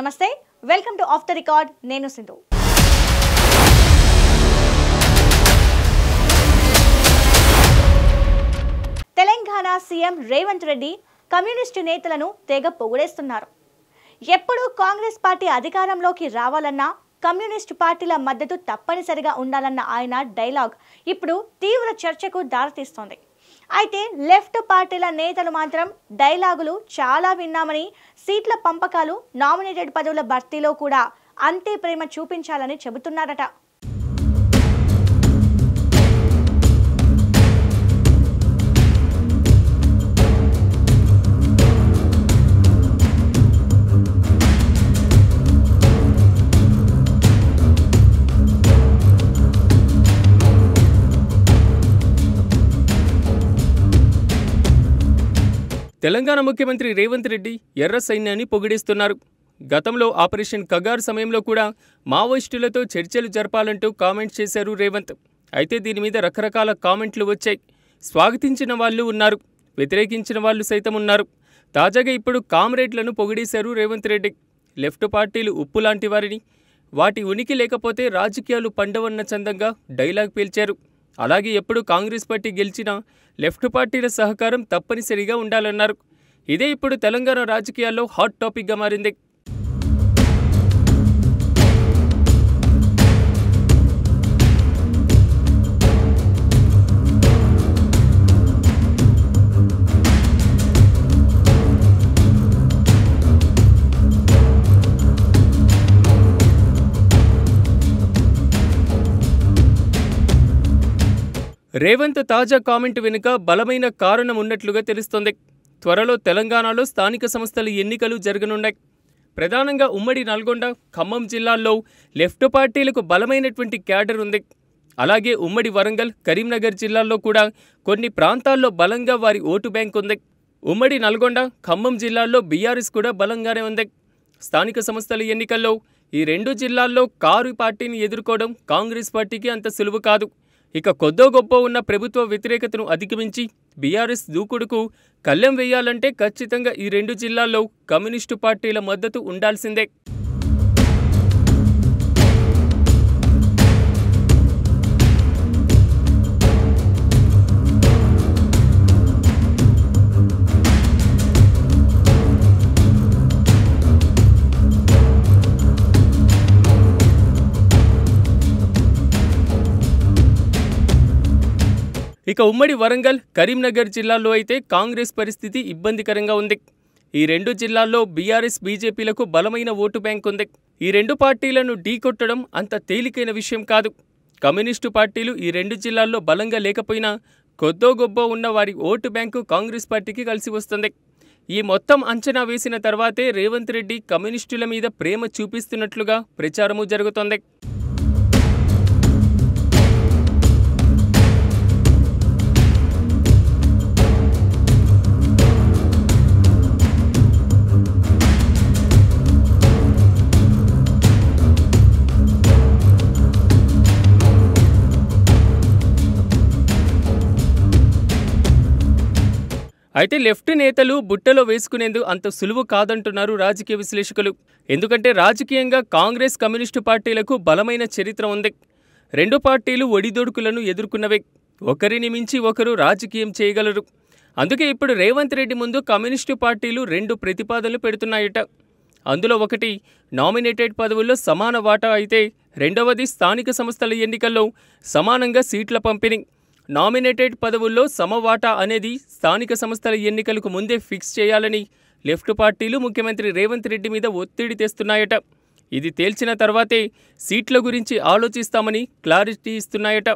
నమస్తే welcome to of the record నేను Sindhu Telangana CM Revanth Reddy communist నేతలను తెగ పొగిడేస్తున్నారు. ఎప్పుడు కాంగ్రెస్ పార్టీ అధికారంలోకి రావాలన్నా కమ్యూనిస్టు పార్టీల మద్దతు తప్పనిసరిగా ఉండాలన్న ఆయన డైలాగ్ ఇప్పుడు తీవ్ర చర్చకు దారితీస్తోంది. అయితే లెఫ్ట్ పార్టీల నేతలు మాత్రం డైలాగులు చాలా విన్నామని, సీట్ల పంపకాలు, నామినేటెడ్ పదవుల భర్తీలో కూడా అంతే ప్రేమ చూపించాలని చెబుతున్నారట. తెలంగాణ ముఖ్యమంత్రి రేవంత్ రెడ్డి ఎర్ర సైన్యాన్ని పొగిడిస్తున్నారు. గతంలో ఆపరేషన్ కగార్ సమయంలో కూడా మావోయిస్టులతో చర్చలు జరపాలంటూ కామెంట్స్ చేశారు రేవంత్. అయితే దీని మీద రకరకాల కామెంట్లు వచ్చాయి. స్వాగతించిన వాళ్ళు ఉన్నారు, వ్యతిరేకించిన వాళ్ళు సైతం ఉన్నారు. తాజాగా ఇప్పుడు కామ్రేడ్లను పొగిడేశారు రేవంత్ రెడ్డి. లెఫ్ట్ పార్టీలు ఉప్పు లాంటి వారిని, వాటి ఉనికి లేకపోతే రాజకీయాలు పండవన్న చందంగా డైలాగ్ పేల్చారు. అలాగే ఎప్పుడు కాంగ్రెస్ పార్టీ గెలిచినా లెఫ్ట్ పార్టీల సహకారం తప్పనిసరిగా ఉండాలన్నారు. ఇదే ఇప్పుడు తెలంగాణ రాజకీయాల్లో హాట్ టాపిక్గా మారింది. రేవంత్ తాజా కామెంట్ వెనుక బలమైన కారణం ఉన్నట్లుగా తెలుస్తోంది. త్వరలో తెలంగాణలో స్థానిక సంస్థల ఎన్నికలు జరగనున్నాయి. ప్రధానంగా ఉమ్మడి నల్గొండ, ఖమ్మం జిల్లాల్లో లెఫ్ట్ పార్టీలకు బలమైనటువంటి క్యాడర్ ఉంది. అలాగే ఉమ్మడి వరంగల్, కరీంనగర్ జిల్లాల్లో కూడా కొన్ని ప్రాంతాల్లో బలంగా వారి ఓటు బ్యాంక్ ఉంది. ఉమ్మడి నల్గొండ, ఖమ్మం జిల్లాల్లో బీఆర్ఎస్ కూడా బలంగానే ఉంది. స్థానిక సంస్థల ఎన్నికల్లో ఈ రెండు జిల్లాల్లో కారు పార్టీని ఎదుర్కోవడం కాంగ్రెస్ పార్టీకి అంత సులువు కాదు. ఇక కొద్దో గొప్ప ఉన్న ప్రభుత్వ వ్యతిరేకతను అధిగమించి బీఆర్ఎస్ దూకుడుకు కళ్ళెం వేయాలంటే ఖచ్చితంగా ఈ రెండు జిల్లాల్లో కమ్యూనిస్టు పార్టీల మద్దతు ఉండాల్సిందే. ఇక ఉమ్మడి వరంగల్, కరీంనగర్ జిల్లాల్లో అయితే కాంగ్రెస్ పరిస్థితి ఇబ్బందికరంగా ఉంది. ఈ రెండు జిల్లాల్లో బీఆర్ఎస్, బీజేపీలకు బలమైన ఓటు బ్యాంక్ ఉంది. ఈ రెండు పార్టీలను ఢీకొట్టడం అంత తేలికైన విషయం కాదు. కమ్యూనిస్టు పార్టీలు ఈ రెండు జిల్లాల్లో బలంగా లేకపోయినా కొద్దో గొప్ప ఉన్న వారి ఓటు బ్యాంకు కాంగ్రెస్ పార్టీకి కలిసి వస్తుంది. ఈ మొత్తం అంచనా వేసిన తర్వాతే రేవంత్ రెడ్డి కమ్యూనిస్టుల మీద ప్రేమ చూపిస్తున్నట్లుగా ప్రచారము జరుగుతోంది. అయితే లెఫ్ట్ నేతలు బుట్టలో వేసుకునేందుకు అంత సులువు కాదంటున్నారు రాజకీయ విశ్లేషకులు. ఎందుకంటే రాజకీయంగా కాంగ్రెస్, కమ్యూనిస్టు పార్టీలకు బలమైన చరిత్ర ఉంది. రెండు పార్టీలు ఒడిదొడుకులను ఎదుర్కొన్నవే. ఒకరిని మించి ఒకరు రాజకీయం చేయగలరు. అందుకే ఇప్పుడు రేవంత్ రెడ్డి ముందు కమ్యూనిస్టు పార్టీలు రెండు ప్రతిపాదనలు పెడుతున్నాయట. అందులో ఒకటి నామినేటెడ్ పదవుల్లో సమాన వాటా అయితే, రెండవది స్థానిక సంస్థల ఎన్నికల్లో సమానంగా సీట్ల పంపిణీ. నామినేటెడ్ పదవుల్లో సమవాటా అనేది స్థానిక సంస్థల ఎన్నికలకు ముందే ఫిక్స్ చేయాలని లెఫ్ట్ పార్టీలు ముఖ్యమంత్రి రేవంత్ రెడ్డి మీద ఒత్తిడి తెస్తున్నాయట. ఇది తేల్చిన తర్వాతే సీట్ల గురించి ఆలోచిస్తామని క్లారిటీ ఇస్తున్నాయట.